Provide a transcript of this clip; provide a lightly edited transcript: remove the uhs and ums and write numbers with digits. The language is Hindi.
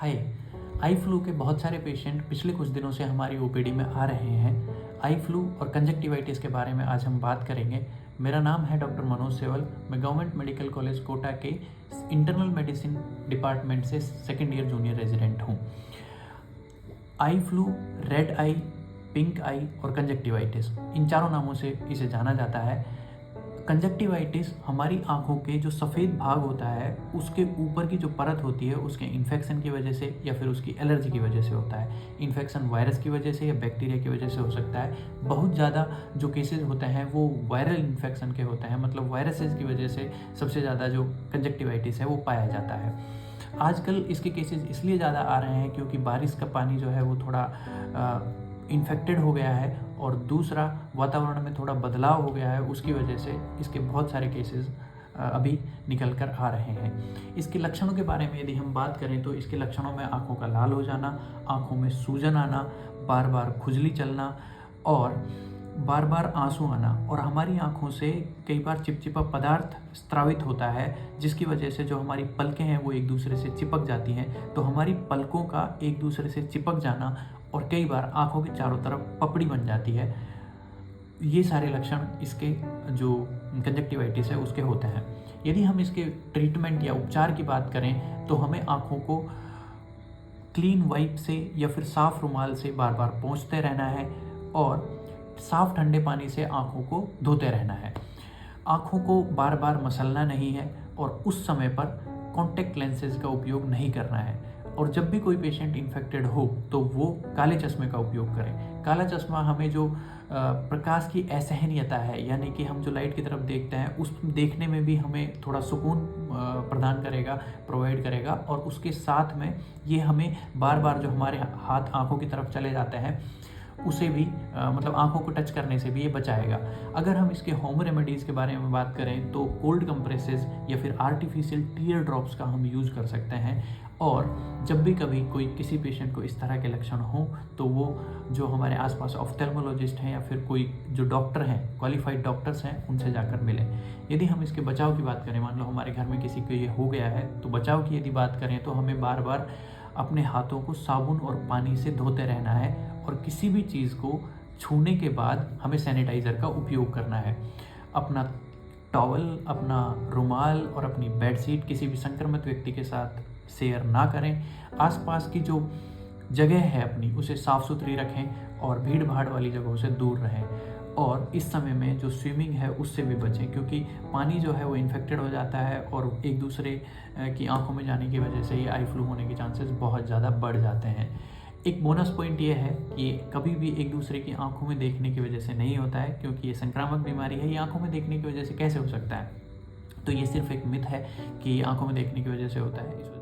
हाय। आई फ्लू के बहुत सारे पेशेंट पिछले कुछ दिनों से हमारी ओपीडी में आ रहे हैं। आई फ्लू और कंजक्टिवाइटिस के बारे में आज हम बात करेंगे। मेरा नाम है डॉक्टर मनोज सेवल। मैं गवर्नमेंट मेडिकल कॉलेज कोटा के इंटरनल मेडिसिन डिपार्टमेंट से सेकेंड ईयर जूनियर रेजिडेंट हूँ। आई फ्लू, रेड आई, पिंक आई और कंजक्टिवाइटिस, इन चारों नामों से इसे जाना जाता है। कंजक्टिवाइटिस हमारी आंखों के जो सफ़ेद भाग होता है उसके ऊपर की जो परत होती है उसके इन्फेक्शन की वजह से या फिर उसकी एलर्जी की वजह से होता है। इन्फेक्शन वायरस की वजह से या बैक्टीरिया की वजह से हो सकता है। बहुत ज़्यादा जो केसेस होते हैं वो वायरल इन्फेक्शन के होते हैं, मतलब वायरसेस की वजह से सबसे ज़्यादा जो कंजक्टिवाइटिस है वो पाया जाता है। आजकल इसके केसेस इसलिए ज़्यादा आ रहे हैं क्योंकि बारिश का पानी जो है वो थोड़ा इन्फेक्टेड हो गया है और दूसरा वातावरण में थोड़ा बदलाव हो गया है, उसकी वजह से इसके बहुत सारे केसेस अभी निकल कर आ रहे हैं। इसके लक्षणों के बारे में यदि हम बात करें तो इसके लक्षणों में आंखों का लाल हो जाना, आंखों में सूजन आना, बार बार खुजली चलना और बार बार आंसू आना, और हमारी आंखों से कई बार चिपचिपा पदार्थ स्रावित होता है जिसकी वजह से जो हमारी पलकें हैं वो एक दूसरे से चिपक जाती हैं। तो हमारी पलकों का एक दूसरे से चिपक जाना और कई बार आंखों के चारों तरफ पपड़ी बन जाती है, ये सारे लक्षण इसके जो कंजक्टिवाइटिस है उसके होते हैं। यदि हम इसके ट्रीटमेंट या उपचार की बात करें तो हमें आंखों को क्लीन वाइप से या फिर साफ़ रुमाल से बार बार पोंछते रहना है और साफ़ ठंडे पानी से आंखों को धोते रहना है। आंखों को बार बार मसलना नहीं है और उस समय पर कॉन्टैक्ट लेंसेज का उपयोग नहीं करना है। और जब भी कोई पेशेंट इन्फेक्टेड हो तो वो काले चश्मे का उपयोग करें। काला चश्मा हमें जो प्रकाश की असहनीयता है, यानी कि हम जो लाइट की तरफ देखते हैं उस देखने में भी हमें थोड़ा सुकून प्रदान करेगा, प्रोवाइड करेगा, और उसके साथ में ये हमें बार बार जो हमारे हाथ आंखों की तरफ चले जाते हैं उसे भी मतलब आंखों को टच करने से भी ये बचाएगा। अगर हम इसके होम रेमेडीज़ के बारे में बात करें तो कोल्ड कंप्रेसेस या फिर आर्टिफिशियल टीयर ड्रॉप्स का हम यूज़ कर सकते हैं। और जब भी कभी कोई किसी पेशेंट को इस तरह के लक्षण हो तो वो जो हमारे आसपास ऑफ्थेल्मोलॉजिस्ट हैं या फिर कोई जो डॉक्टर हैं, क्वालिफाइड डॉक्टर्स हैं, उनसे जाकर मिलें। यदि हम इसके बचाव की बात करें, मान लो हमारे घर में किसी को ये हो गया है, तो बचाव की यदि बात करें तो हमें बार बार अपने हाथों को साबुन और पानी से धोते रहना है और किसी भी चीज़ को छूने के बाद हमें सैनिटाइज़र का उपयोग करना है। अपना टॉवल, अपना रुमाल और अपनी बेडशीट किसी भी संक्रमित व्यक्ति के साथ शेयर ना करें। आसपास की जो जगह है अपनी उसे साफ़ सुथरी रखें और भीड़ भाड़ वाली जगहों से दूर रहें। और इस समय में जो स्विमिंग है उससे भी बचें क्योंकि पानी जो है वो इन्फेक्टेड हो जाता है और एक दूसरे की आंखों में जाने की वजह से ये आई फ्लू होने के चांसेस बहुत ज़्यादा बढ़ जाते हैं। एक बोनस पॉइंट ये है कि कभी भी एक दूसरे की आंखों में देखने की वजह से नहीं होता है, क्योंकि ये संक्रामक बीमारी है। ये आंखों में देखने की वजह से कैसे हो सकता है? तो ये सिर्फ एक मिथ है कि आंखों में देखने की वजह से होता है।